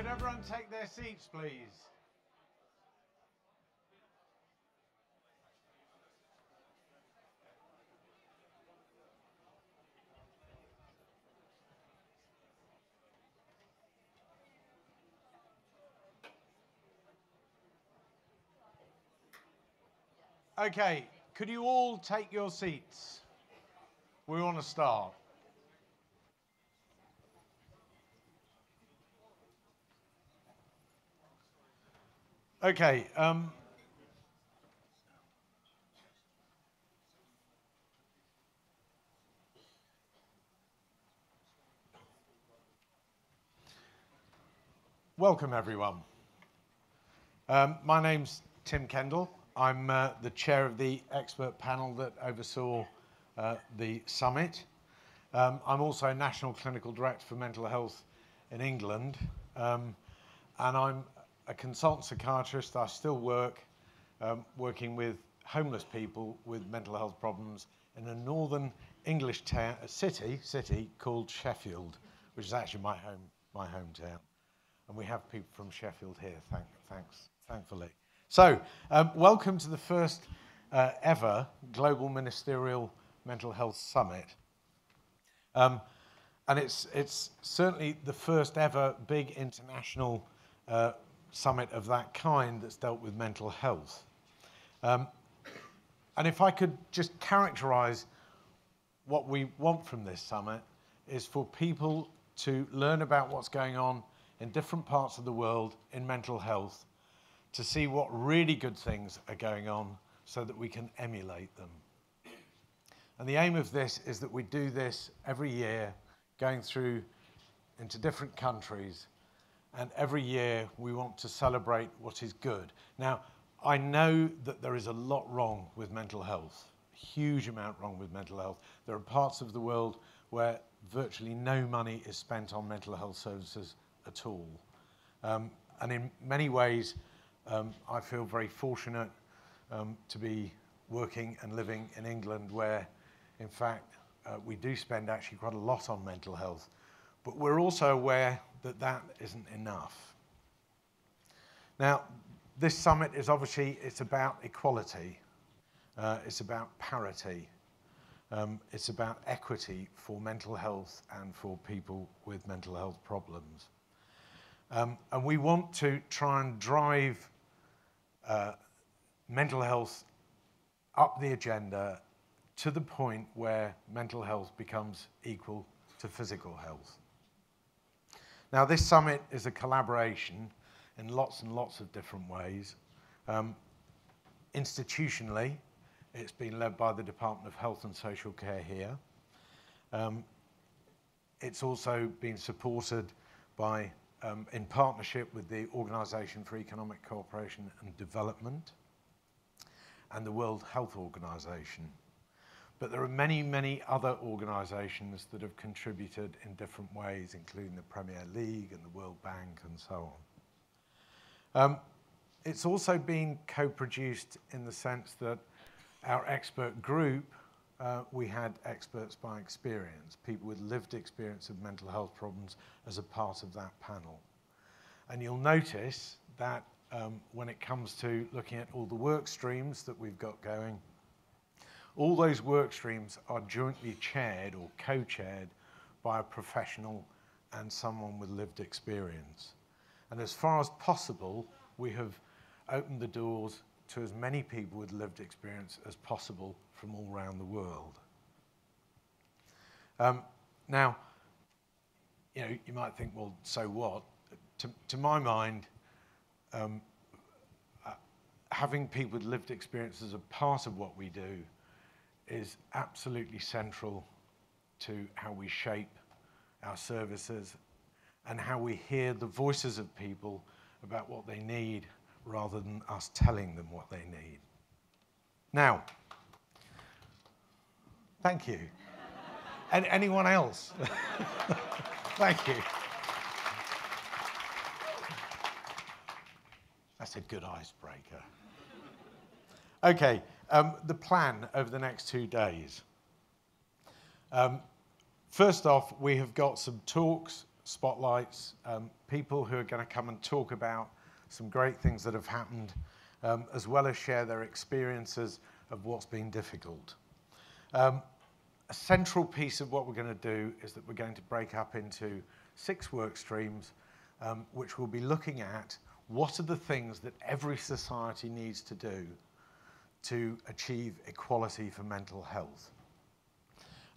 Could everyone take their seats, please? Okay, could you all take your seats? We want to start. Okay. Welcome, everyone. My name's Tim Kendall. I'm the chair of the expert panel that oversaw the summit. I'm also National Clinical Director for Mental Health in England. And I'm a consultant psychiatrist. I still work working with homeless people with mental health problems in a northern English city called Sheffield, which is actually my hometown. And we have people from Sheffield here, thankfully. So, welcome to the first ever Global Ministerial Mental Health Summit. And it's certainly the first ever big international summit of that kind that's dealt with mental health. And if I could just characterize what we want from this summit is for people to learn about what's going on in different parts of the world in mental health, to see what really good things are going on so that we can emulate them. And the aim of this is that we do this every year, going through into different countries, and every year we want to celebrate what is good. Now, I know that there is a lot wrong with mental health, a huge amount wrong with mental health. There are parts of the world where virtually no money is spent on mental health services at all. And in many ways, I feel very fortunate to be working and living in England where, in fact, we do spend actually quite a lot on mental health. But we're also aware that that isn't enough. Now, this summit is obviously, it's about equality. It's about parity. It's about equity for mental health and for people with mental health problems. And we want to try and drive mental health up the agenda to the point where mental health becomes equal to physical health. Now, this summit is a collaboration in lots and lots of different ways. Institutionally, it's been led by the Department of Health and Social Care here. It's also been supported by in partnership with the Organisation for Economic Cooperation and Development and the World Health Organization. But there are many, many other organisations that have contributed in different ways, including the Premier League and the World Bank and so on. It's also been co-produced in the sense that our expert group, we had experts by experience, people with lived experience of mental health problems as a part of that panel. And you'll notice that when it comes to looking at all the work streams that we've got going, all those work streams are jointly chaired or co-chaired by a professional and someone with lived experience. And as far as possible, we have opened the doors to as many people with lived experience as possible from all around the world. Now, you know, you might think, well, so what? To my mind, having people with lived experience as a part of what we do is absolutely central to how we shape our services and how we hear the voices of people about what they need rather than us telling them what they need. Now, thank you. And anyone else? Thank you. That's a good icebreaker. Okay, the plan over the next 2 days. First off, we have got some talks, spotlights, people who are going to come and talk about some great things that have happened, as well as share their experiences of what's been difficult. A central piece of what we're going to do is that we're going to break up into 6 work streams, which will be looking at what are the things that every society needs to do to achieve equality for mental health.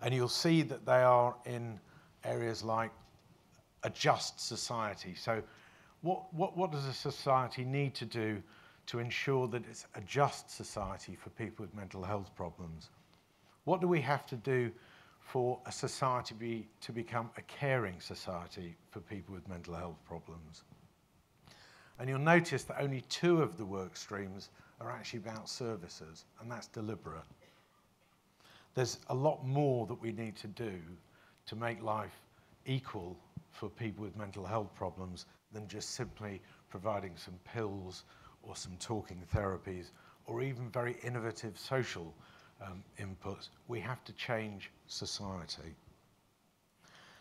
And you'll see that they are in areas like a just society. So what does a society need to do to ensure that it's a just society for people with mental health problems? What do we have to do for a society to become a caring society for people with mental health problems? And you'll notice that only 2 of the work streams are actually about services, and that's deliberate. There's a lot more that we need to do to make life equal for people with mental health problems than just simply providing some pills or some talking therapies or even very innovative social inputs. We have to change society.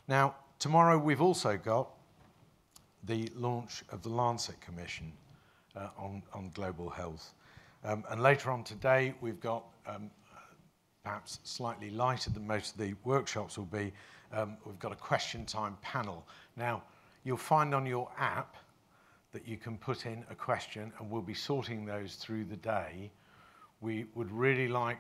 Now, tomorrow we've also got the launch of the Lancet Commission on global health. And later on today, we've got, perhaps slightly lighter than most of the workshops will be, we've got a question time panel. Now, you'll find on your app that you can put in a question, and we'll be sorting those through the day. We would really like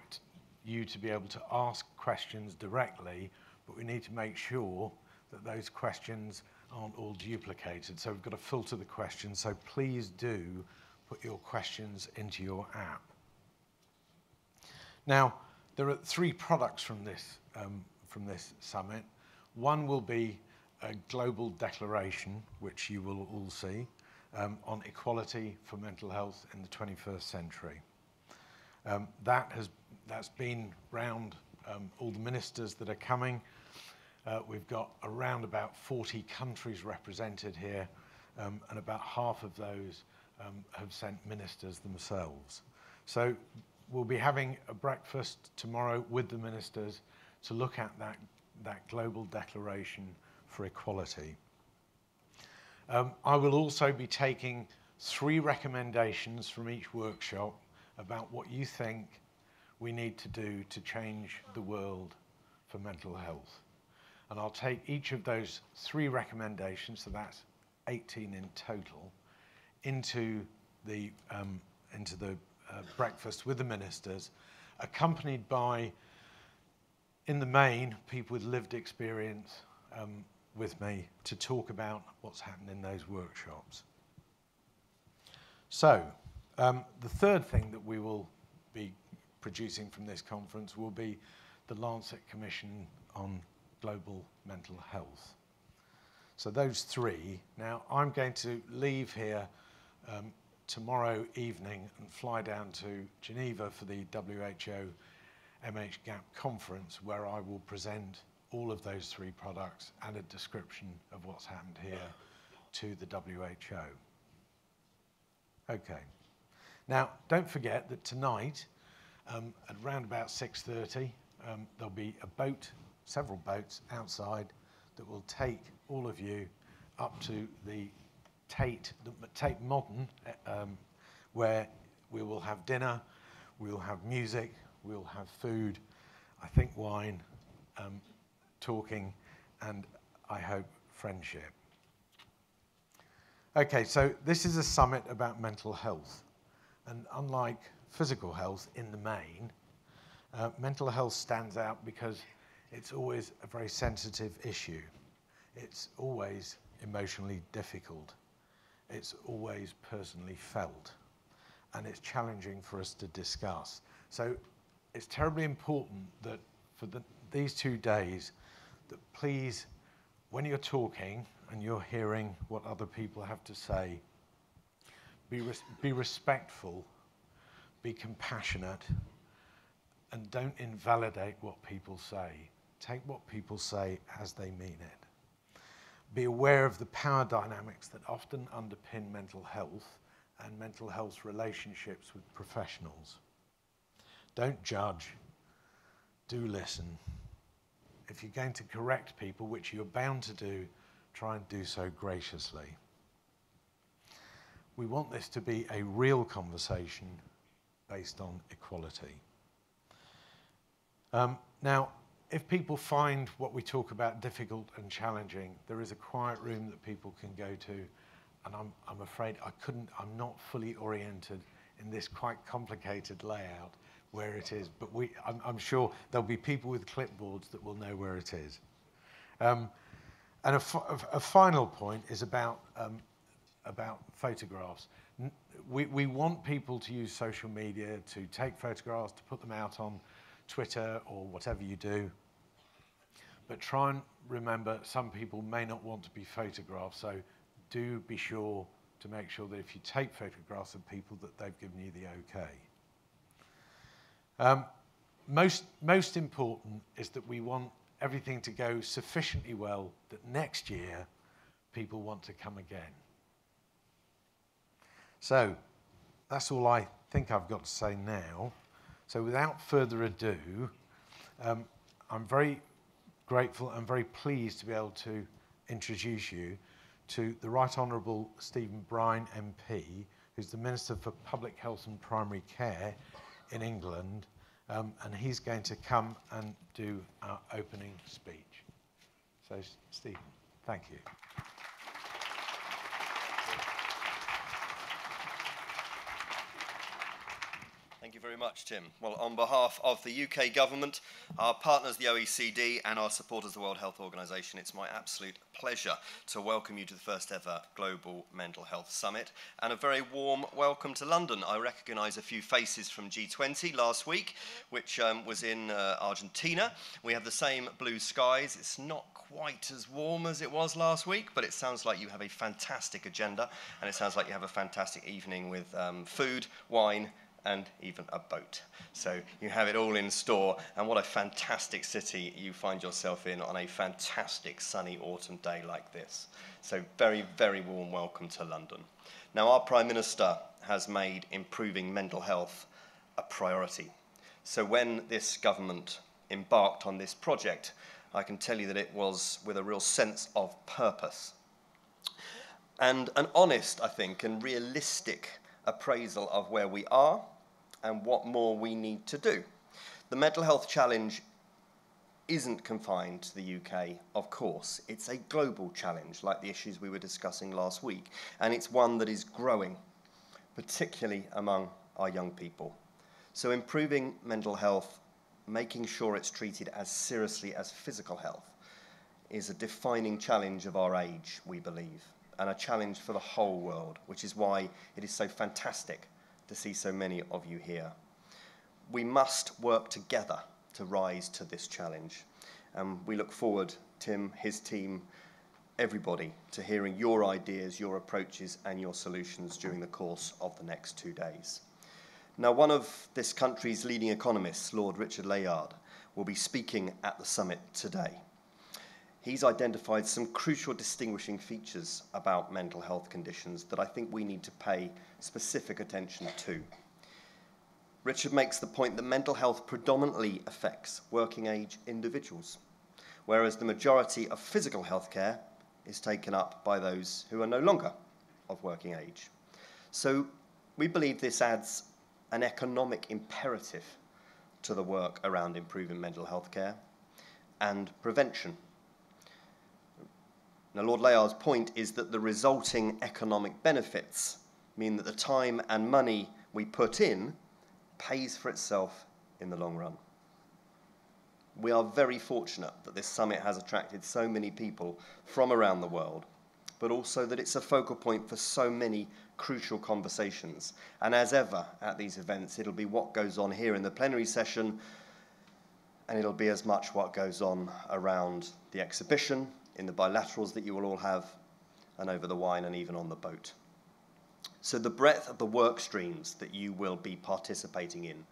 you to be able to ask questions directly, but we need to make sure that those questions aren't all duplicated. So we've got to filter the questions, so please do put your questions into your app. Now, there are 3 products from this summit. One will be a global declaration, which you will all see, on equality for mental health in the 21st century. That's been round all the ministers that are coming. We've got around about 40 countries represented here, and about half of those have sent ministers themselves. So we'll be having a breakfast tomorrow with the ministers to look at that global declaration for equality. I will also be taking 3 recommendations from each workshop about what you think we need to do to change the world for mental health. And I'll take each of those 3 recommendations, so that's 18 in total, into the breakfast with the ministers, accompanied by, in the main, people with lived experience with me to talk about what's happened in those workshops. So, the third thing that we will be producing from this conference will be the Lancet Commission on global mental health. So those 3. Now, I'm going to leave here tomorrow evening and fly down to Geneva for the WHO MHGAP conference, where I will present all of those 3 products and a description of what's happened here to the WHO. Okay. Now, don't forget that tonight, at around about 6:30, there'll be a boat, several boats outside that will take all of you up to the Tate Modern, where we will have dinner, we'll have music, we'll have food, I think wine, talking, and I hope friendship. Okay, so this is a summit about mental health, and unlike physical health in the main, mental health stands out because it's always a very sensitive issue. It's always emotionally difficult. It's always personally felt, and it's challenging for us to discuss. So it's terribly important that for these 2 days, that please, when you're talking and you're hearing what other people have to say, be respectful, be compassionate, and don't invalidate what people say. Take what people say as they mean it. Be aware of the power dynamics that often underpin mental health and mental health relationships with professionals. Don't judge, do listen. If you're going to correct people, which you're bound to do, try and do so graciously. We want this to be a real conversation based on equality. Now, if people find what we talk about difficult and challenging, there is a quiet room that people can go to, and I'm afraid I'm not fully oriented in this quite complicated layout where it is, but I'm sure there'll be people with clipboards that will know where it is. And a final point is about photographs. We want people to use social media to take photographs, to put them out on Twitter or whatever you do. But try and remember, some people may not want to be photographed, so do be sure to make sure that if you take photographs of people that they've given you the okay. Most important is that we want everything to go sufficiently well that next year people want to come again. So that's all I think I've got to say now. So without further ado, I'm very grateful and very pleased to be able to introduce you to the Right Honourable Stephen Brine MP, who's the Minister for Public Health and Primary Care in England, and he's going to come and do our opening speech. So, Stephen, thank you. Thank you very much, Tim. Well, on behalf of the UK government, our partners, the OECD, and our supporters, the World Health Organization, it's my absolute pleasure to welcome you to the first ever Global Mental Health Summit, and a very warm welcome to London. I recognise a few faces from G20 last week, which was in Argentina. We have the same blue skies. It's not quite as warm as it was last week, but it sounds like you have a fantastic agenda, and it sounds like you have a fantastic evening with food, wine, and even a boat. So you have it all in store, and what a fantastic city you find yourself in on a fantastic sunny autumn day like this. So very, very warm welcome to London. Now, our Prime Minister has made improving mental health a priority. So when this government embarked on this project, I can tell you that it was with a real sense of purpose and an honest, I think, and realistic appraisal of where we are and what more we need to do. The mental health challenge isn't confined to the UK, of course. It's a global challenge, like the issues we were discussing last week, and it's one that is growing, particularly among our young people. So improving mental health, making sure it's treated as seriously as physical health, is a defining challenge of our age, we believe, and a challenge for the whole world, which is why it is so fantastic to see so many of you here. We must work together to rise to this challenge. We look forward, Tim, his team, everybody, to hearing your ideas, your approaches, and your solutions during the course of the next 2 days. Now, one of this country's leading economists, Lord Richard Layard, will be speaking at the summit today. He's identified some crucial distinguishing features about mental health conditions that I think we need to pay specific attention to. Richard makes the point that mental health predominantly affects working age individuals, whereas the majority of physical health care is taken up by those who are no longer of working age. So we believe this adds an economic imperative to the work around improving mental health care and prevention. Now, Lord Layard's point is that the resulting economic benefits mean that the time and money we put in pays for itself in the long run. We are very fortunate that this summit has attracted so many people from around the world, but also that it's a focal point for so many crucial conversations. And as ever at these events, it'll be what goes on here in the plenary session, and it'll be as much what goes on around the exhibition, in the bilaterals that you will all have, and over the wine, and even on the boat. So the breadth of the work streams that you will be participating in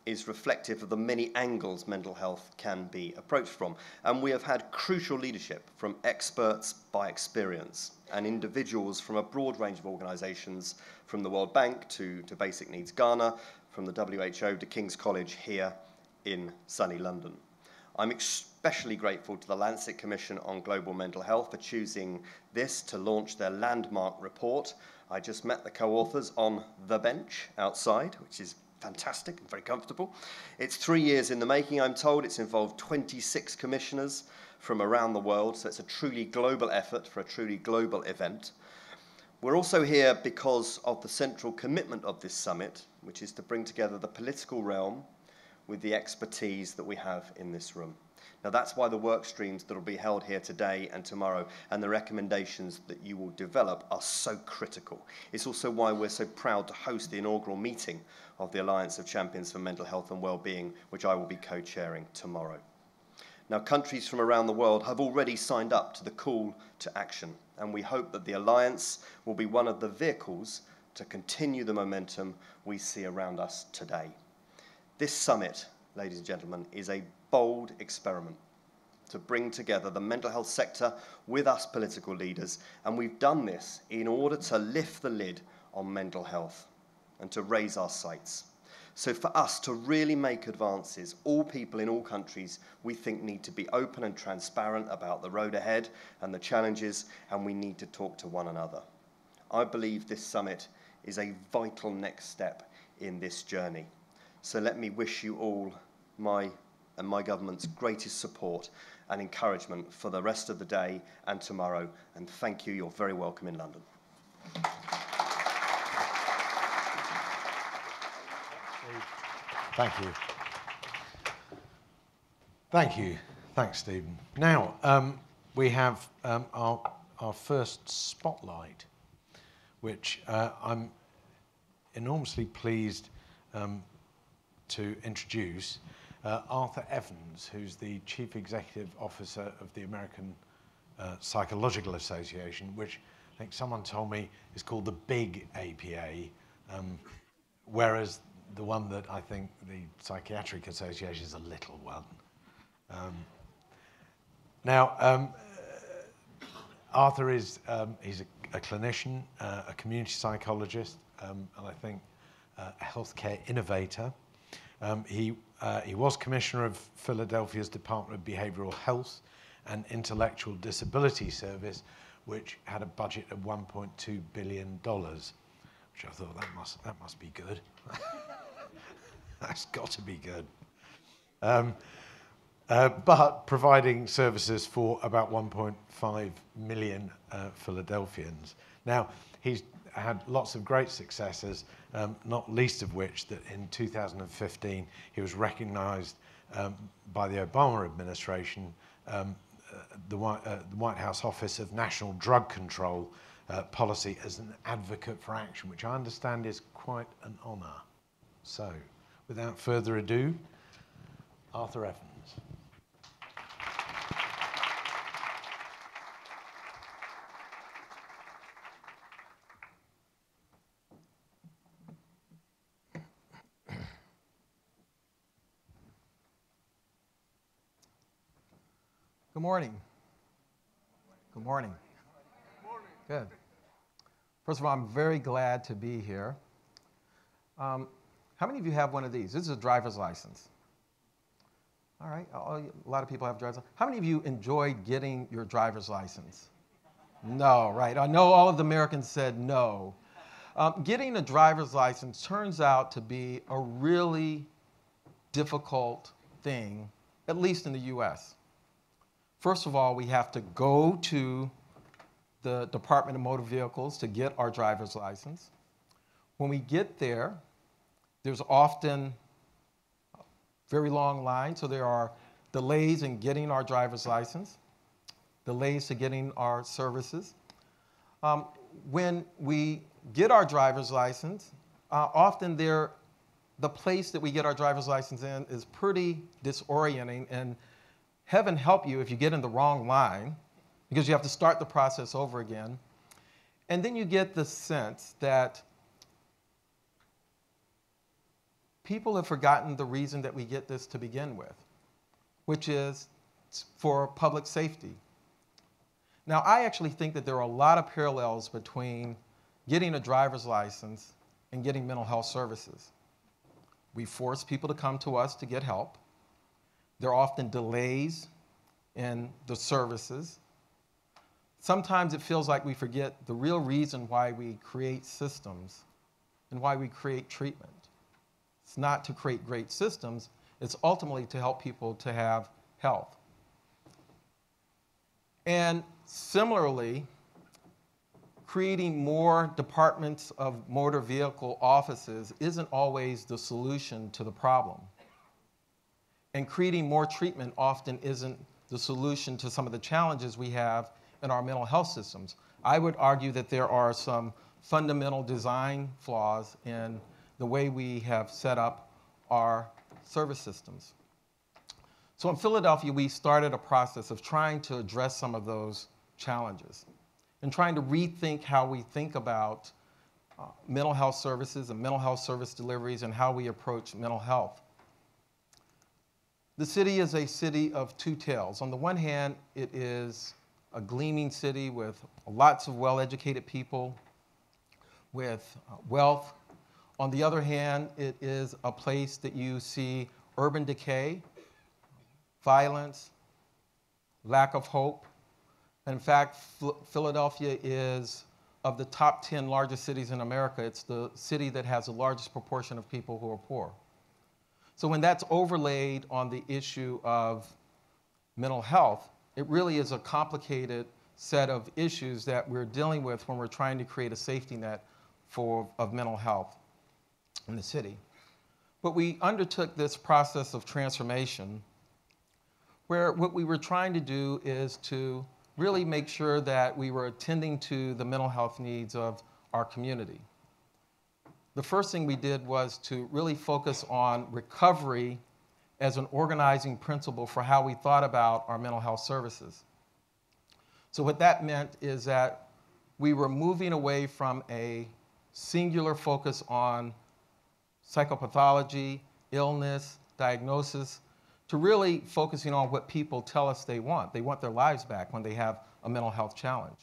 is reflective of the many angles mental health can be approached from. And we have had crucial leadership from experts by experience and individuals from a broad range of organisations, from the World Bank to Basic Needs Ghana, from the WHO to King's College here in sunny London. I'm especially especially grateful to the Lancet Commission on Global Mental Health for choosing this to launch their landmark report. I just met the co-authors on the bench outside, which is fantastic and very comfortable. It's 3 years in the making, I'm told. It's involved 26 commissioners from around the world, so it's a truly global effort for a truly global event. We're also here because of the central commitment of this summit, which is to bring together the political realm with the expertise that we have in this room. Now that's why the work streams that will be held here today and tomorrow and the recommendations that you will develop are so critical. It's also why we're so proud to host the inaugural meeting of the Alliance of Champions for Mental Health and Wellbeing, which I will be co-chairing tomorrow. Now, countries from around the world have already signed up to the call to action, and we hope that the Alliance will be one of the vehicles to continue the momentum we see around us today. This summit, ladies and gentlemen, is a bold experiment to bring together the mental health sector with us political leaders, and we've done this in order to lift the lid on mental health and to raise our sights. So for us to really make advances, all people in all countries, we think, need to be open and transparent about the road ahead and the challenges, and we need to talk to one another. I believe this summit is a vital next step in this journey. So let me wish you all my and my government's greatest support and encouragement for the rest of the day and tomorrow. And thank you. You're very welcome in London. Thank you. Thank you. Thanks, Stephen. Now, we have our first spotlight, which I'm enormously pleased to introduce Arthur Evans, who's the Chief Executive Officer of the American Psychological Association, which I think someone told me is called the Big APA, whereas the one that I think the Psychiatric Association is a little one. Arthur is he's a clinician, a community psychologist, and I think a healthcare innovator. He was Commissioner of Philadelphia's Department of Behavioral Health and Intellectual Disability Service, which had a budget of $1.2 billion, which I thought that must be good. That's got to be good. But providing services for about 1.5 million Philadelphians. Now, he's had lots of great successes, not least of which that in 2015 he was recognized by the Obama administration, the White House Office of National Drug Control Policy, as an advocate for action, which I understand is quite an honor. So, without further ado, Arthur Evans. Good morning. Good morning. Good. First of all, I'm very glad to be here. How many of you have one of these? This is a driver's license. All right, a lot of people have driver's license. How many of you enjoyed getting your driver's license? No, right. I know all of the Americans said no. Getting a driver's license turns out to be a really difficult thing, at least in the US. First of all, we have to go to the Department of Motor Vehicles to get our driver's license. When we get there, there's often a very long line, so there are delays in getting our driver's license, delays to getting our services. When we get our driver's license, often the place that we get our driver's license in is pretty disorienting, and heaven help you if you get in the wrong line, because you have to start the process over again. And then you get the sense that people have forgotten the reason that we get this to begin with, which is for public safety. Now, I actually think that there are a lot of parallels between getting a driver's license and getting mental health services. We force people to come to us to get help. There are often delays in the services. Sometimes it feels like we forget the real reason why we create systems and why we create treatment. It's not to create great systems, it's ultimately to help people to have health. And similarly, creating more departments of motor vehicle offices isn't always the solution to the problem. And creating more treatment often isn't the solution to some of the challenges we have in our mental health systems. I would argue that there are some fundamental design flaws in the way we have set up our service systems. So in Philadelphia, we started a process of trying to address some of those challenges and trying to rethink how we think about mental health services and mental health service deliveries and how we approach mental health. The city is a city of two tales. On the one hand, it is a gleaming city with lots of well-educated people, with wealth. On the other hand, it is a place that you see urban decay, violence, lack of hope. In fact, Philadelphia is, of the top 10 largest cities in America, it's the city that has the largest proportion of people who are poor. So when that's overlaid on the issue of mental health, it really is a complicated set of issues that we're dealing with when we're trying to create a safety net of mental health in the city. But we undertook this process of transformation where what we were trying to do is to really make sure that we were attending to the mental health needs of our community. The first thing we did was to really focus on recovery as an organizing principle for how we thought about our mental health services. So what that meant is that we were moving away from a singular focus on psychopathology, illness, diagnosis, to really focusing on what people tell us they want. They want their lives back when they have a mental health challenge.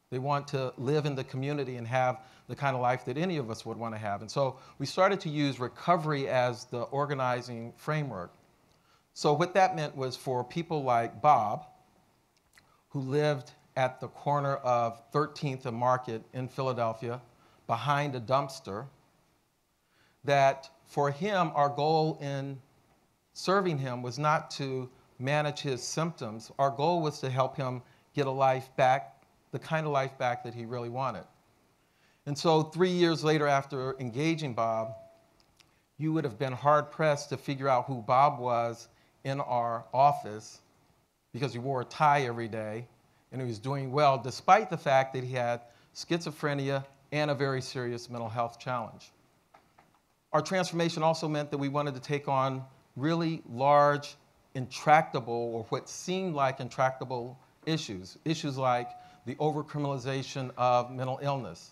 They want to live in the community and have the kind of life that any of us would want to have. And so we started to use recovery as the organizing framework. So what that meant was for people like Bob, who lived at the corner of 13th and Market in Philadelphia, behind a dumpster, that for him, our goal in serving him was not to manage his symptoms. Our goal was to help him get a life back, the kind of life back that he really wanted. And so 3 years later, after engaging Bob, you would have been hard-pressed to figure out who Bob was in our office because he wore a tie every day and he was doing well, despite the fact that he had schizophrenia and a very serious mental health challenge. Our transformation also meant that we wanted to take on really large, intractable, or what seemed like intractable issues. Issues like the overcriminalization of mental illness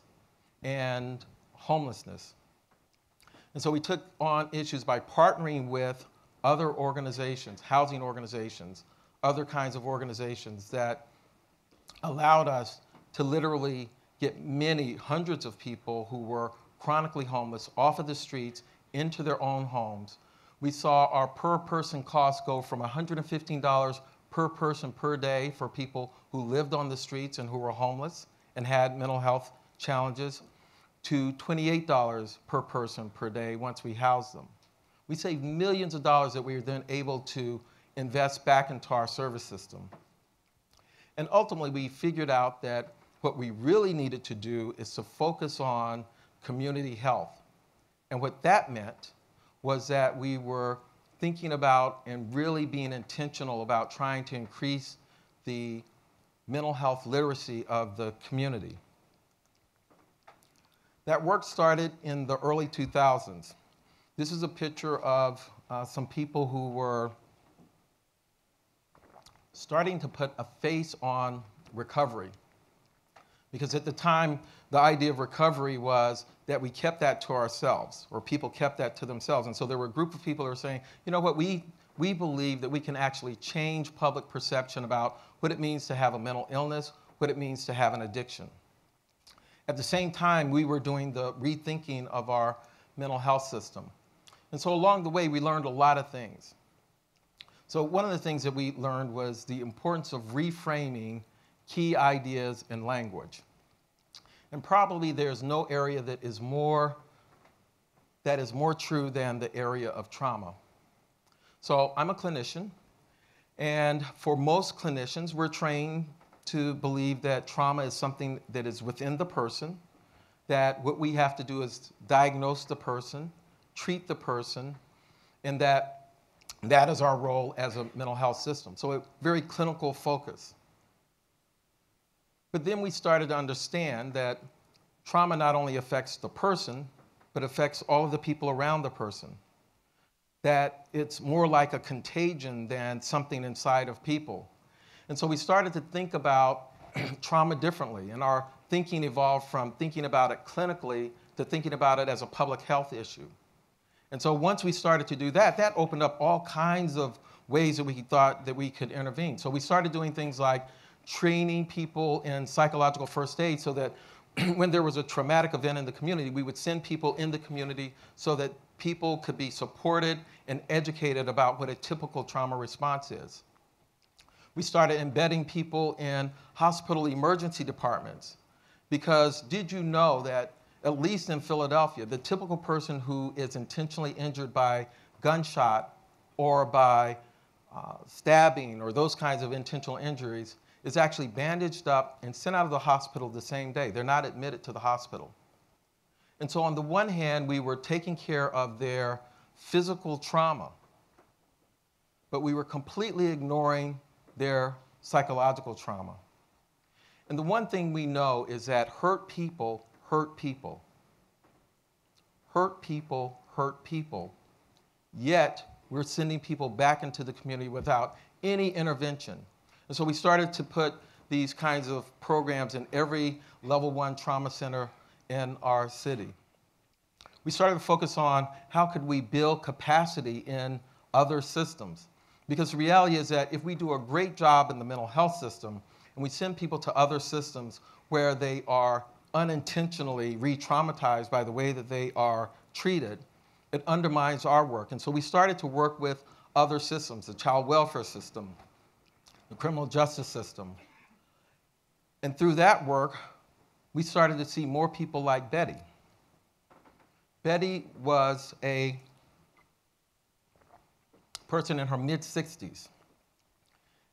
and homelessness. And so we took on issues by partnering with other organizations, housing organizations, other kinds of organizations that allowed us to literally get many, hundreds of people who were chronically homeless off of the streets into their own homes. We saw our per person costs go from $115 per person per day for people who lived on the streets and who were homeless and had mental health challenges to $28 per person per day once we housed them. We saved millions of dollars that we were then able to invest back into our service system. And ultimately, we figured out that what we really needed to do is to focus on community health. And what that meant was that we were thinking about and really being intentional about trying to increase the mental health literacy of the community. That work started in the early 2000s. This is a picture of some people who were starting to put a face on recovery. Because at the time, the idea of recovery was that we kept that to ourselves, or people kept that to themselves. And so there were a group of people who were saying, you know what, we believe that we can actually change public perception about what it means to have a mental illness, what it means to have an addiction. At the same time, we were doing the rethinking of our mental health system. And so along the way, we learned a lot of things. So one of the things that we learned was the importance of reframing key ideas in language. And probably there's no area that is more true than the area of trauma. So I'm a clinician, and for most clinicians, we're trained to believe that trauma is something that is within the person, that what we have to do is diagnose the person, treat the person, and that is our role as a mental health system. So a very clinical focus. But then we started to understand that trauma not only affects the person, but affects all of the people around the person. That it's more like a contagion than something inside of people. And so we started to think about trauma differently, and our thinking evolved from thinking about it clinically to thinking about it as a public health issue. And so once we started to do that, that opened up all kinds of ways that we thought that we could intervene. So we started doing things like training people in psychological first aid so that when there was a traumatic event in the community, we would send people in the community so that people could be supported and educated about what a typical trauma response is. We started embedding people in hospital emergency departments because did you know that at least in Philadelphia, the typical person who is intentionally injured by gunshot or by stabbing or those kinds of intentional injuries is actually bandaged up and sent out of the hospital the same day. They're not admitted to the hospital. And so on the one hand, we were taking care of their physical trauma, but we were completely ignoring their psychological trauma. And the one thing we know is that hurt people hurt people. Hurt people hurt people. Yet, we're sending people back into the community without any intervention. And so we started to put these kinds of programs in every level 1 trauma center in our city. We started to focus on how could we build capacity in other systems. Because the reality is that if we do a great job in the mental health system and we send people to other systems where they are unintentionally re-traumatized by the way that they are treated, it undermines our work. And so we started to work with other systems, the child welfare system, the criminal justice system. And through that work, we started to see more people like Betty. Betty was a person in her mid-60s.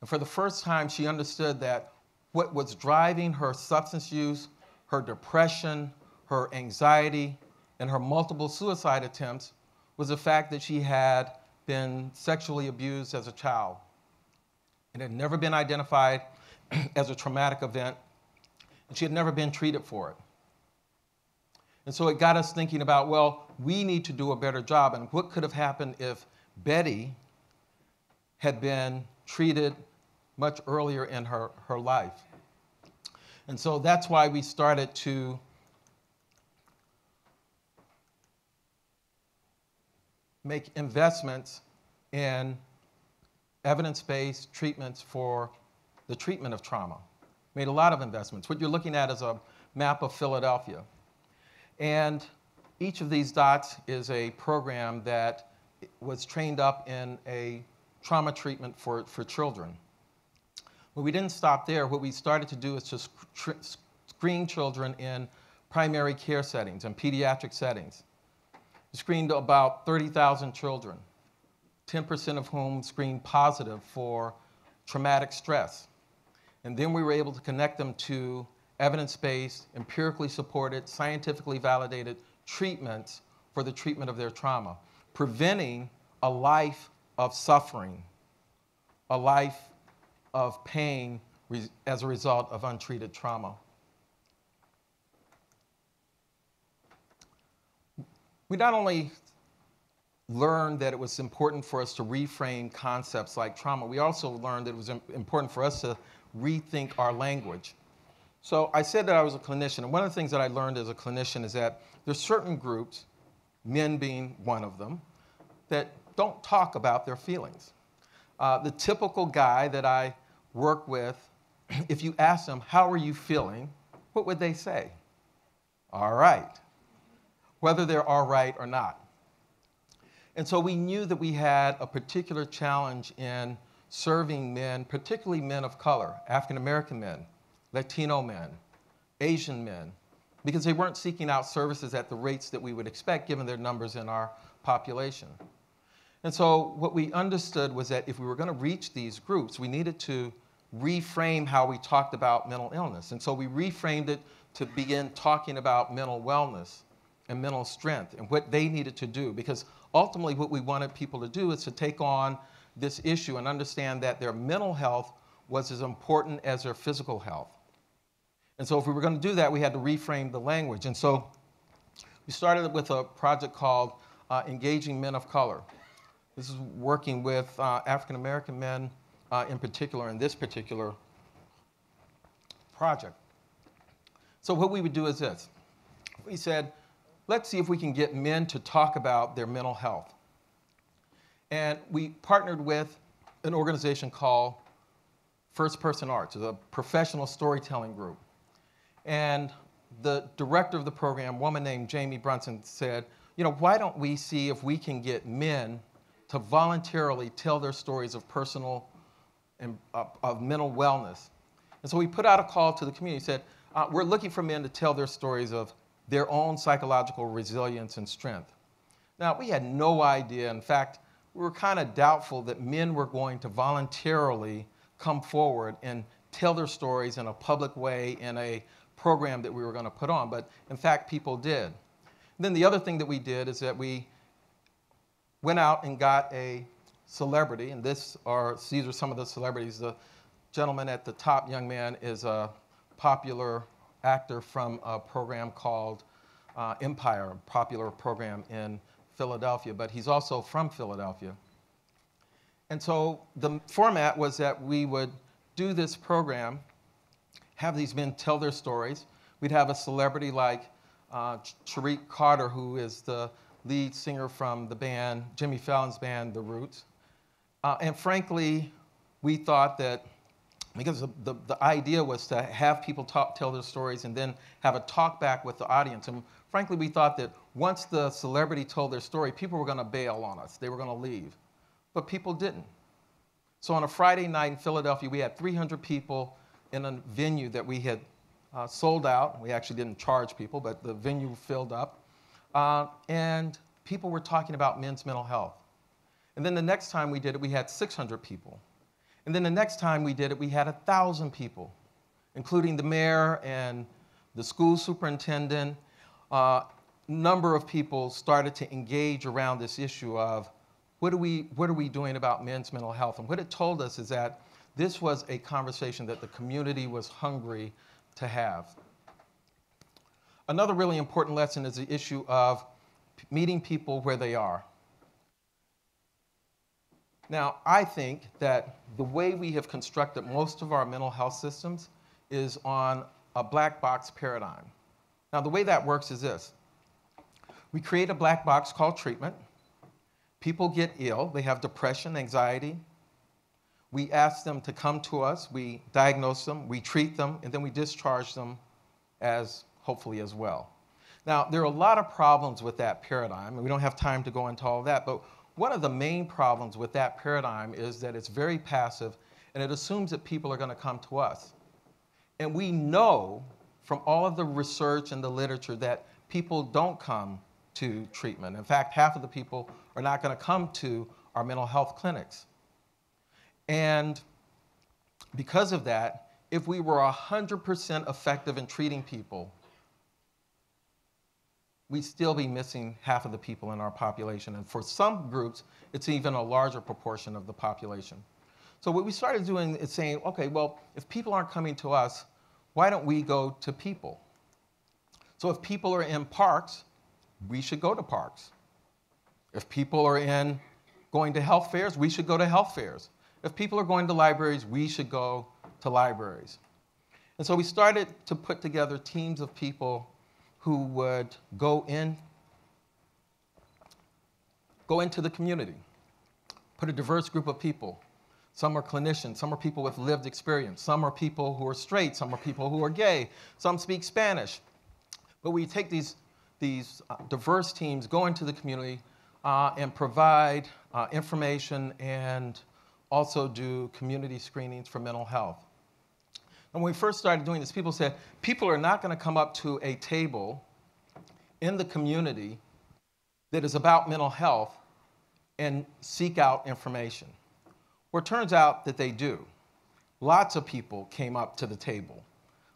And for the first time, she understood that what was driving her substance use, her depression, her anxiety, and her multiple suicide attempts was the fact that she had been sexually abused as a child. It had never been identified as a traumatic event, and she had never been treated for it. And so it got us thinking about, well, we need to do a better job, and what could have happened if Betty had been treated much earlier in her life. And so that's why we started to make investments in evidence-based treatments for the treatment of trauma. Made a lot of investments. What you're looking at is a map of Philadelphia. And each of these dots is a program that was trained up in a trauma treatment for children. But we didn't stop there. What we started to do is to screen children in primary care settings and pediatric settings. We screened about 30,000 children, 10% of whom screened positive for traumatic stress. And then we were able to connect them to evidence-based, empirically supported, scientifically validated treatments for the treatment of their trauma, preventing a life of suffering, a life of pain as a result of untreated trauma. We not only learned that it was important for us to reframe concepts like trauma, we also learned that it was important for us to rethink our language. So I said that I was a clinician, and one of the things that I learned as a clinician is that there's certain groups, men being one of them, that don't talk about their feelings. The typical guy that I work with, if you ask them, how are you feeling, what would they say? All right. Whether they're all right or not. And so we knew that we had a particular challenge in serving men, particularly men of color, African American men, Latino men, Asian men, because they weren't seeking out services at the rates that we would expect given their numbers in our population. And so what we understood was that if we were going to reach these groups, we needed to reframe how we talked about mental illness. And so we reframed it to begin talking about mental wellness and mental strength and what they needed to do, because ultimately what we wanted people to do is to take on this issue and understand that their mental health was as important as their physical health. And so if we were going to do that, we had to reframe the language. And so we started with a project called Engaging Men of Color. This is working with African American men in particular in this particular project. So what we would do is this. We said, let's see if we can get men to talk about their mental health. And we partnered with an organization called First Person Arts, a professional storytelling group. And the director of the program, a woman named Jamie Brunson, said, you know, why don't we see if we can get men to voluntarily tell their stories of personal and of mental wellness. And so we put out a call to the community, said, we're looking for men to tell their stories of their own psychological resilience and strength. Now, we had no idea. In fact, we were kind of doubtful that men were going to voluntarily come forward and tell their stories in a public way in a program that we were going to put on. But in fact, people did. And then the other thing that we did is that we went out and got a celebrity, and these are some of the celebrities. The gentleman at the top, young man, is a popular actor from a program called Empire, a popular program in Philadelphia, but he's also from Philadelphia. And so the format was that we would do this program, have these men tell their stories. We'd have a celebrity like Tariq Carter, who is the lead singer from the band, Jimmy Fallon's band, The Roots. And frankly, we thought that, because the idea was to have people tell their stories and then have a talk back with the audience. And frankly, we thought that once the celebrity told their story, people were going to bail on us. They were going to leave. But people didn't. So on a Friday night in Philadelphia, we had 300 people in a venue that we had sold out. We actually didn't charge people, but the venue filled up. And people were talking about men's mental health. And then the next time we did it, we had 600 people. And then the next time we did it, we had 1,000 people, including the mayor and the school superintendent. Number of people started to engage around this issue of what are we doing about men's mental health? And what it told us is that this was a conversation that the community was hungry to have. Another really important lesson is the issue of meeting people where they are. Now, I think that the way we have constructed most of our mental health systems is on a black box paradigm. Now, the way that works is this. We create a black box called treatment. People get ill. They have depression, anxiety. We ask them to come to us. We diagnose them. We treat them. And then we discharge them hopefully as well. Now, there are a lot of problems with that paradigm, and we don't have time to go into all of that, but one of the main problems with that paradigm is that it's very passive, and it assumes that people are going to come to us. And we know from all of the research and the literature that people don't come to treatment. In fact, half of the people are not going to come to our mental health clinics. And because of that, if we were 100% effective in treating people, we'd still be missing half of the people in our population. And for some groups, it's even a larger proportion of the population. So what we started doing is saying, okay, well, if people aren't coming to us, why don't we go to people? So if people are in parks, we should go to parks. If people are going to health fairs, we should go to health fairs. If people are going to libraries, we should go to libraries. And so we started to put together teams of people who would go into the community, put a diverse group of people. Some are clinicians, some are people with lived experience, some are people who are straight, some are people who are gay, some speak Spanish. But we take these diverse teams, go into the community, and provide information and also do community screenings for mental health. And when we first started doing this, people said, people are not going to come up to a table in the community that is about mental health and seek out information. Well, it turns out that they do. Lots of people came up to the table.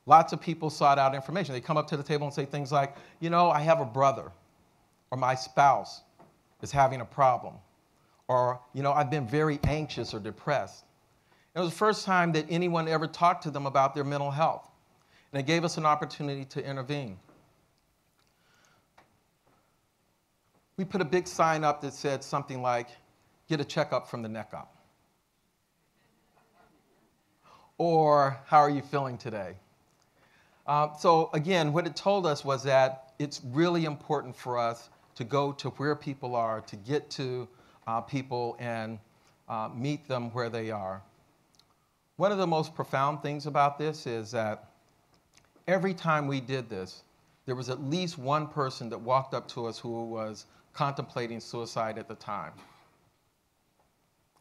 Lots of people sought out information. They come up to the table and say things like, you know, I have a brother, or my spouse is having a problem, or, you know, I've been very anxious or depressed. It was the first time that anyone ever talked to them about their mental health, and it gave us an opportunity to intervene. We put a big sign up that said something like, get a checkup from the neck up. Or, how are you feeling today? So again, what it told us was that it's really important for us to go to where people are, to get to people and meet them where they are. One of the most profound things about this is that every time we did this, there was at least one person that walked up to us who was contemplating suicide at the time.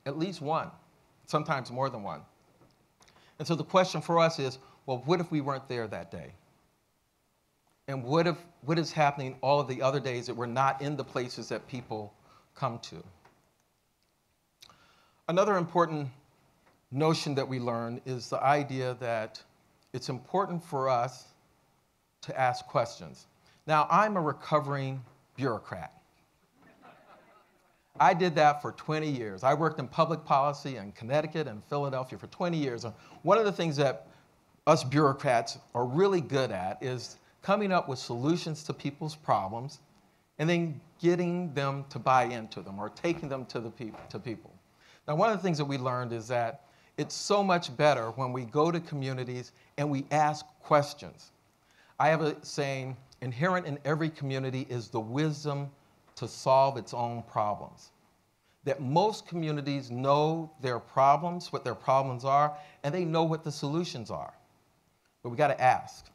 At least one, sometimes more than one. And so the question for us is, well, what if we weren't there that day? And what is happening all of the other days that we're not in the places that people come to? Another important notion that we learned is the idea that it's important for us to ask questions. Now, I'm a recovering bureaucrat. I did that for 20 years. I worked in public policy in Connecticut and Philadelphia for 20 years. And one of the things that us bureaucrats are really good at is coming up with solutions to people's problems and then getting them to buy into them or taking them to people. Now, one of the things that we learned is that it's so much better when we go to communities and we ask questions. I have a saying, inherent in every community is the wisdom to solve its own problems. That most communities know their problems, what their problems are, and they know what the solutions are. But we got to ask.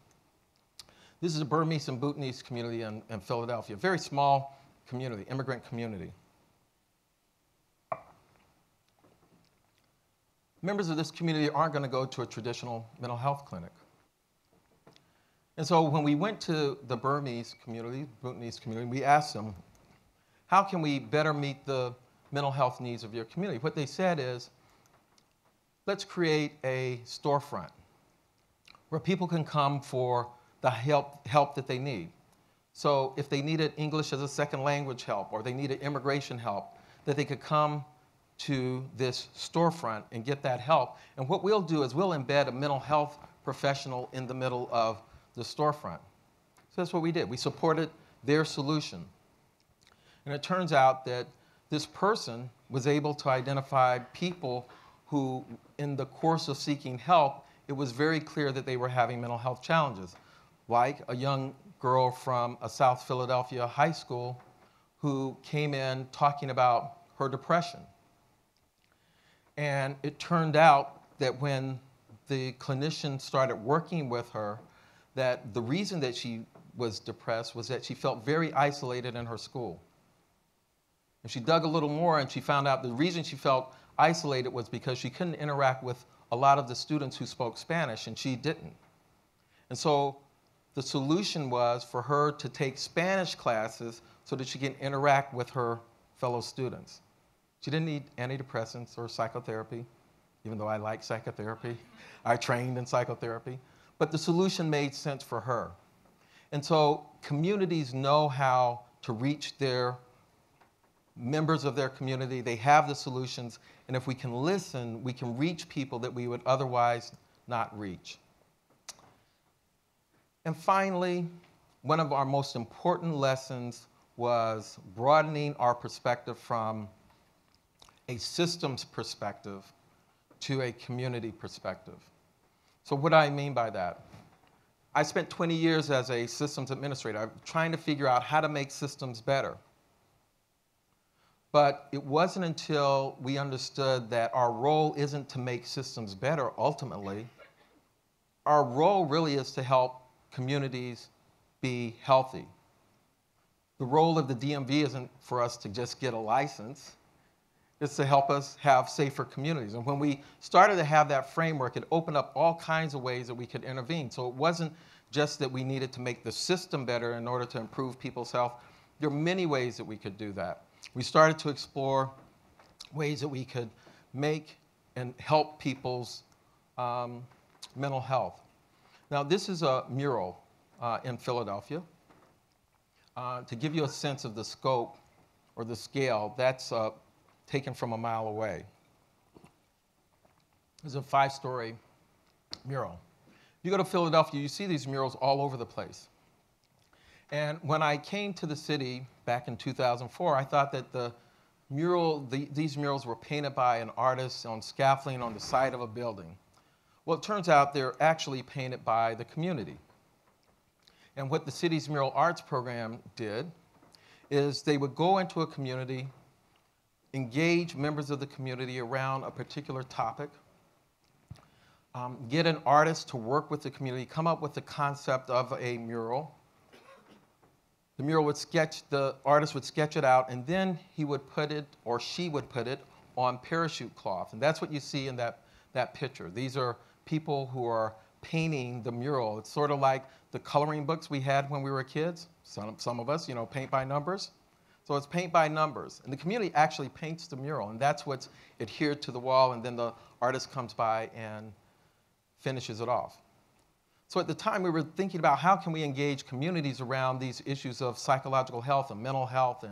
This is a Burmese and Bhutanese community in Philadelphia, a very small community, immigrant community. Members of this community aren't going to go to a traditional mental health clinic. And so when we went to the Burmese community, Bhutanese community, we asked them, how can we better meet the mental health needs of your community? What they said is, let's create a storefront where people can come for the help that they need. So if they needed English as a second language help or they needed immigration help, that they could come to this storefront and get that help. And what we'll do is we'll embed a mental health professional in the middle of the storefront. So that's what we did. We supported their solution. And it turns out that this person was able to identify people who, in the course of seeking help, it was very clear that they were having mental health challenges, like a young girl from a South Philadelphia high school who came in talking about her depression. And it turned out that when the clinician started working with her, that the reason that she was depressed was that she felt very isolated in her school. And she dug a little more and she found out the reason she felt isolated was because she couldn't interact with a lot of the students who spoke Spanish, and she didn't. And so the solution was for her to take Spanish classes so that she can interact with her fellow students. She didn't need antidepressants or psychotherapy, even though I like psychotherapy. I trained in psychotherapy. But the solution made sense for her. And so communities know how to reach their members of their community. They have the solutions. And if we can listen, we can reach people that we would otherwise not reach. And finally, one of our most important lessons was broadening our perspective from a systems perspective to a community perspective. So what do I mean by that? I spent 20 years as a systems administrator trying to figure out how to make systems better. But it wasn't until we understood that our role isn't to make systems better ultimately. Our role really is to help communities be healthy. The role of the DMV isn't for us to just get a license. It's to help us have safer communities. And when we started to have that framework, it opened up all kinds of ways that we could intervene. So it wasn't just that we needed to make the system better in order to improve people's health. There are many ways that we could do that. We started to explore ways that we could make and help people's mental health. Now, this is a mural in Philadelphia. To give you a sense of the scope or the scale, that's taken from a mile away. It's a 5-story mural. If you go to Philadelphia, you see these murals all over the place. And when I came to the city back in 2004, I thought that these murals were painted by an artist on scaffolding on the side of a building. Well, it turns out they're actually painted by the community. And what the city's mural arts program did is they would go into a community, engage members of the community around a particular topic, get an artist to work with the community, come up with the concept of a mural. The artist would sketch it out, and then he would put it, or she would put it, on parachute cloth. And that's what you see in that picture. These are people who are painting the mural. It's sort of like the coloring books we had when we were kids. Some of us, paint by numbers. So it's paint by numbers. And the community actually paints the mural, and that's what's adhered to the wall, and then the artist comes by and finishes it off. So at the time, we were thinking about how can we engage communities around these issues of psychological health and mental health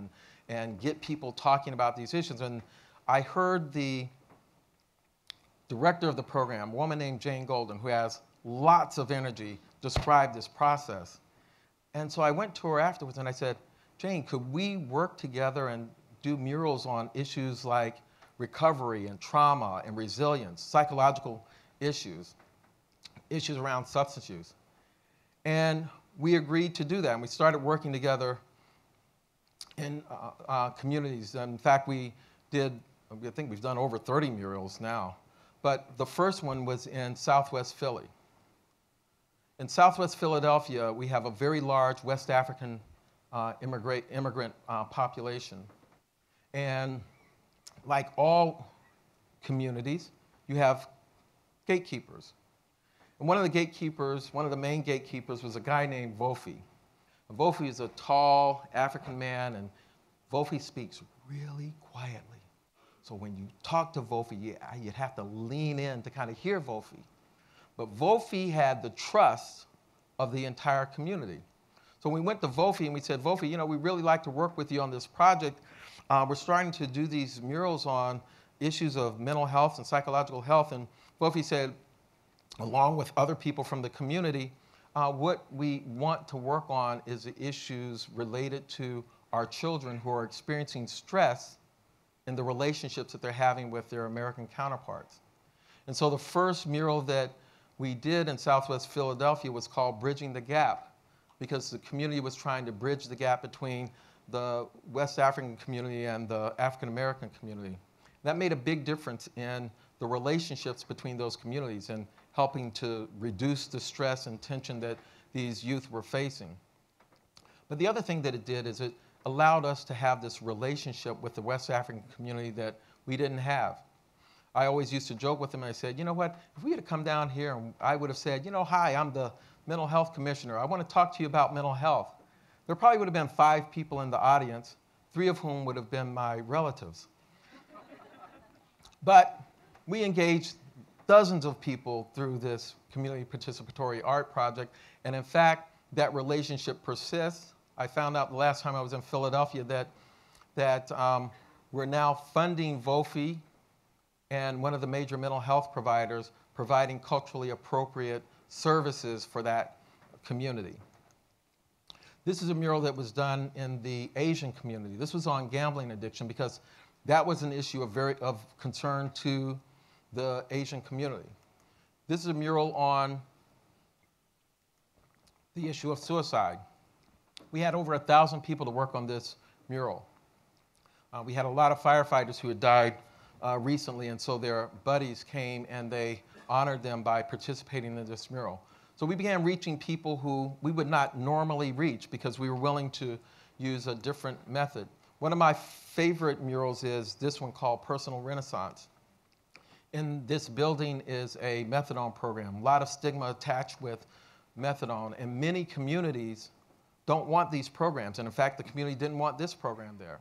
and get people talking about these issues. And I heard the director of the program, a woman named Jane Golden, who has lots of energy, describe this process. And so I went to her afterwards and I said, Jane, could we work together and do murals on issues like recovery and trauma and resilience, psychological issues around substance use? And we agreed to do that, and we started working together in communities. And in fact, I think we've done over 30 murals now. But the first one was in Southwest Philly. In Southwest Philadelphia, we have a very large West African immigrant population. And like all communities, you have gatekeepers. And one of the main gatekeepers was a guy named Vofi. And Vofi is a tall African man, and Vofi speaks really quietly. So when you talk to Vofi, you'd have to lean in to kind of hear Vofi. But Vofi had the trust of the entire community. So we went to Vofi and we said, Vofi, we really like to work with you on this project. We're starting to do these murals on issues of mental health and psychological health. And Vofi said, along with other people from the community, what we want to work on is the issues related to our children who are experiencing stress in the relationships that they're having with their American counterparts. And so the first mural that we did in Southwest Philadelphia was called Bridging the Gap, because the community was trying to bridge the gap between the West African community and the African American community. That made a big difference in the relationships between those communities and helping to reduce the stress and tension that these youth were facing. But the other thing that it did is it allowed us to have this relationship with the West African community that we didn't have. I always used to joke with them and I said, you know what, if we had come down here and I would have said, hi, I'm the mental health commissioner. I want to talk to you about mental health. There probably would have been 5 people in the audience, 3 of whom would have been my relatives. But we engaged dozens of people through this community participatory art project, and in fact, that relationship persists. I found out the last time I was in Philadelphia that we're now funding Vofi and one of the major mental health providers providing culturally appropriate services for that community. This is a mural that was done in the Asian community. This was on gambling addiction because that was an issue of concern to the Asian community. This is a mural on the issue of suicide. We had over 1,000 people to work on this mural. We had a lot of firefighters who had died recently, and so their buddies came and they honored them by participating in this mural. So we began reaching people who we would not normally reach because we were willing to use a different method. One of my favorite murals is this one called Personal Renaissance. In this building is a methadone program, a lot of stigma attached with methadone, and many communities don't want these programs. And in fact, the community didn't want this program there.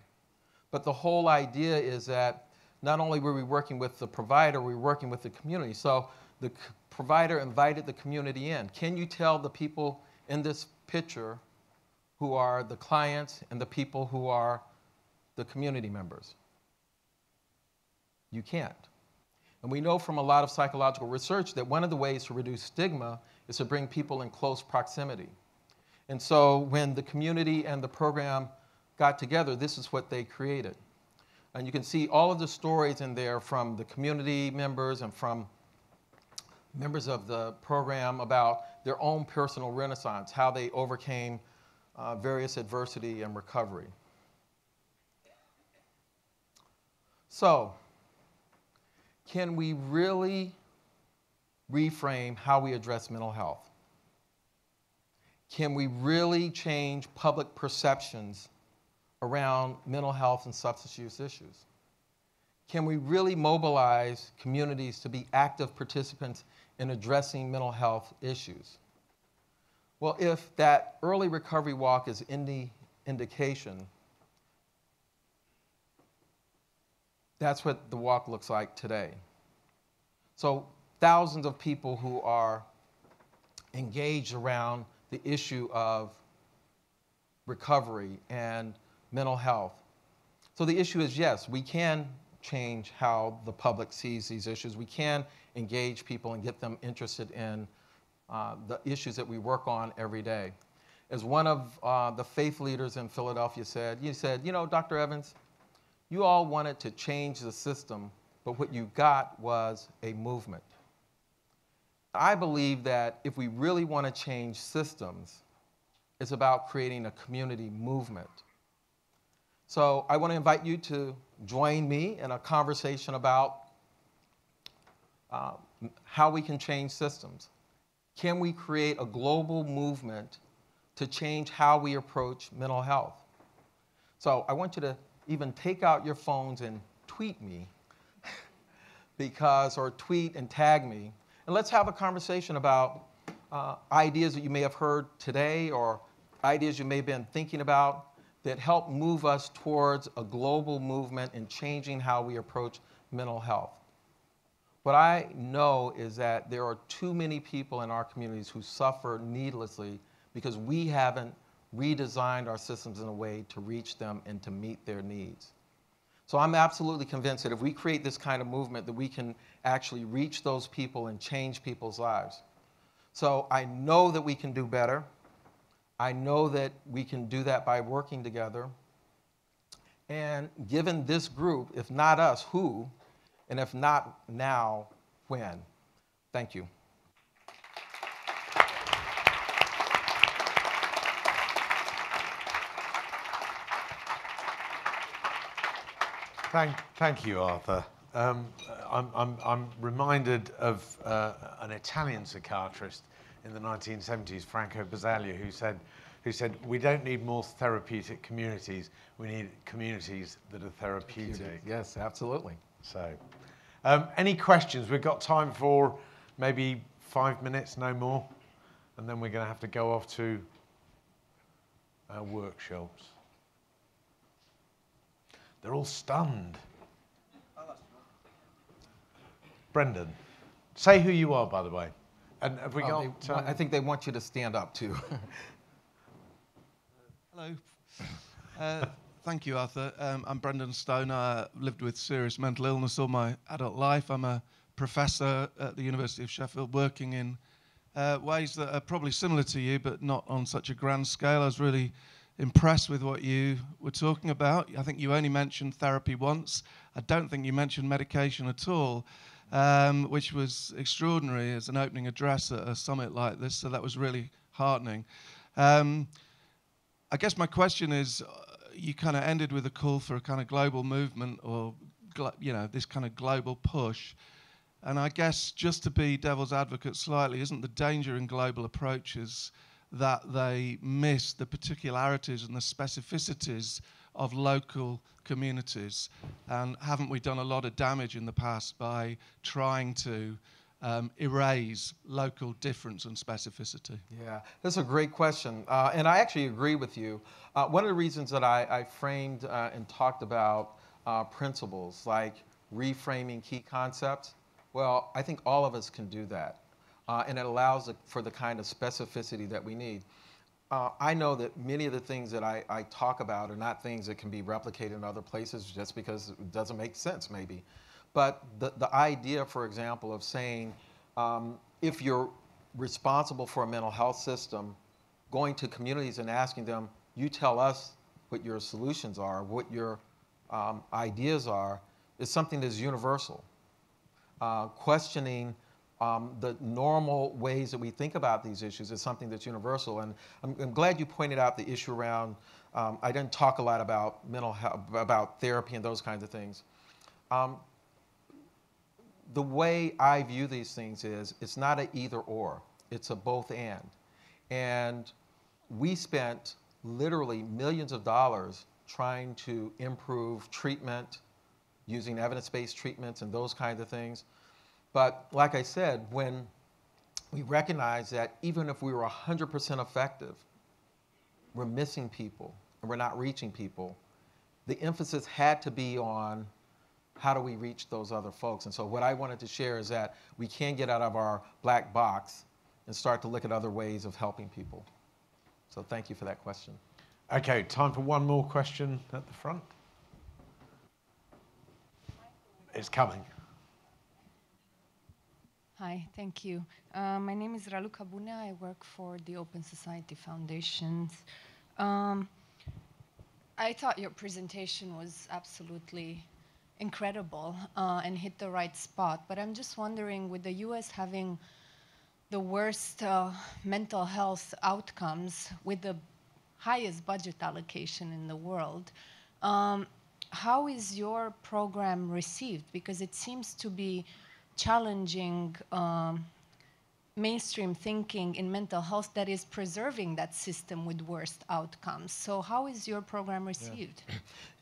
But the whole idea is that not only were we working with the provider, we were working with the community. So the provider invited the community in. Can you tell the people in this picture who are the clients and the people who are the community members? You can't. And we know from a lot of psychological research that one of the ways to reduce stigma is to bring people in close proximity. And so when the community and the program got together, this is what they created. And you can see all of the stories in there from the community members and from members of the program about their own personal renaissance, how they overcame various adversity and recovery. So, can we really reframe how we address mental health? Can we really change public perceptions around mental health and substance use issues? Can we really mobilize communities to be active participants in addressing mental health issues? Well, if that early recovery walk is any indication, that's what the walk looks like today. So thousands of people who are engaged around the issue of recovery and mental health. So the issue is, yes, we can change how the public sees these issues. We can engage people and get them interested in the issues that we work on every day. As one of the faith leaders in Philadelphia said, you know, Dr. Evans, you all wanted to change the system, but what you got was a movement. I believe that if we really want to change systems, it's about creating a community movement. So I want to invite you to join me in a conversation about how we can change systems. Can we create a global movement to change how we approach mental health? So I want you to even take out your phones and tweet me or tweet and tag me. And let's have a conversation about ideas that you may have heard today or ideas you may have been thinking about that help move us towards a global movement in changing how we approach mental health. What I know is that there are too many people in our communities who suffer needlessly because we haven't redesigned our systems in a way to reach them and to meet their needs. So I'm absolutely convinced that if we create this kind of movement, that we can actually reach those people and change people's lives. So I know that we can do better. I know that we can do that by working together. And given this group, if not us, who? And if not now, when? Thank you. Thank you, Arthur. I'm reminded of an Italian psychiatrist in the 1970s, Franco Basaglia, who said, we don't need more therapeutic communities, we need communities that are therapeutic. Yes, absolutely. So, any questions? We've got time for maybe 5 minutes, no more, and then we're going to have to go off to our workshops. They're all stunned. Brendan, say who you are, by the way. And have we got... I think they want you to stand up, too. Hello. Thank you, Arthur. I'm Brendan Stone. I lived with serious mental illness all my adult life. I'm a professor at the University of Sheffield, working in ways that are probably similar to you, but not on such a grand scale. I was really impressed with what you were talking about. I think you only mentioned therapy once. I don't think you mentioned medication at all, which was extraordinary as an opening address at a summit like this, so that was really heartening. I guess my question is, you kind of ended with a call for a kind of global movement or, this kind of global push. And I guess just to be devil's advocate slightly, isn't the danger in global approaches that they miss the particularities and the specificities of local communities? And haven't we done a lot of damage in the past by trying to erase local difference and specificity? Yeah, that's a great question. And I actually agree with you. One of the reasons that I framed and talked about principles like reframing key concepts, well, I think all of us can do that. And it allows for the kind of specificity that we need. I know that many of the things that I talk about are not things that can be replicated in other places just because it doesn't make sense, maybe. But the idea, for example, of saying, if you're responsible for a mental health system, going to communities and asking them, you tell us what your solutions are, what your ideas are, is something that's universal. Questioning the normal ways that we think about these issues is something that's universal. And I'm glad you pointed out the issue around, I didn't talk a lot about mental health, about therapy and those kinds of things. The way I view these things is it's not an either or, it's a both and. And we spent literally millions of dollars trying to improve treatment, using evidence-based treatments and those kinds of things. But like I said, when we recognize that even if we were 100% effective, we're missing people and we're not reaching people, the emphasis had to be on how do we reach those other folks? And so what I wanted to share is that we can get out of our black box and start to look at other ways of helping people. So thank you for that question. Okay, time for one more question at the front. It's coming. Hi, thank you. My name is Raluca Bunea. I work for the Open Society Foundations. I thought your presentation was absolutely incredible and hit the right spot. But I'm just wondering, with the US having the worst mental health outcomes with the highest budget allocation in the world, how is your program received? Because it seems to be challenging mainstream thinking in mental health that is preserving that system with worst outcomes. So how is your program received?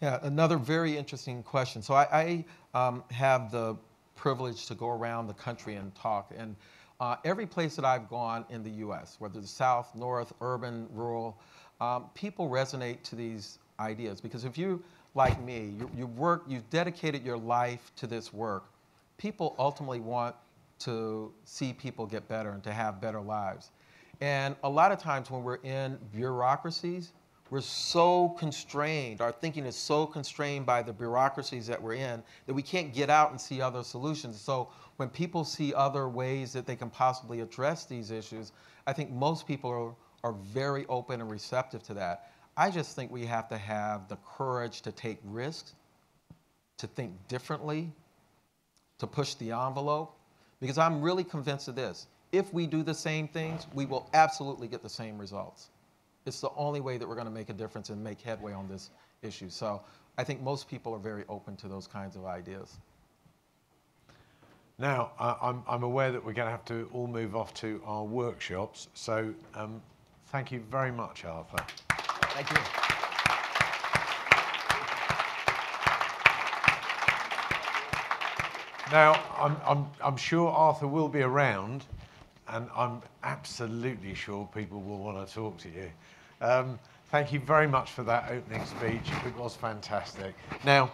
Yeah, another very interesting question. So I have the privilege to go around the country and talk. And every place that I've gone in the US, whether it's south, north, urban, rural, people resonate to these ideas. Because if you, like me, you've dedicated your life to this work, people ultimately want to see people get better and to have better lives. And a lot of times when we're in bureaucracies, we're so constrained, our thinking is so constrained by the bureaucracies that we're in that we can't get out and see other solutions. So when people see other ways that they can possibly address these issues, I think most people are very open and receptive to that. I just think we have to have the courage to take risks, to think differently, to push the envelope, because I'm really convinced of this. If we do the same things, we will absolutely get the same results. It's the only way that we're going to make a difference and make headway on this issue. So I think most people are very open to those kinds of ideas. Now, I'm aware that we're going to have to all move off to our workshops. So thank you very much, Arthur. Thank you. Now, I'm sure Arthur will be around, and I'm absolutely sure people will want to talk to you. Thank you very much for that opening speech. It was fantastic. Now,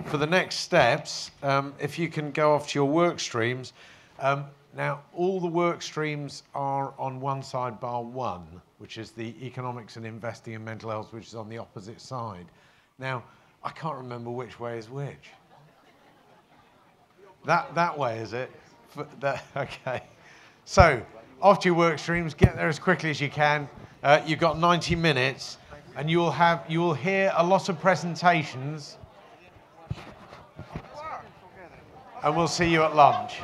for the next steps, if you can go off to your work streams. Now, all the work streams are on one side bar one, which is the economics and investing in mental health, which is on the opposite side. Now, I can't remember which way is which. That way, is it? Okay. So, off to your work streams, get there as quickly as you can. You've got 90 minutes, and you will hear a lot of presentations, and we'll see you at lunch.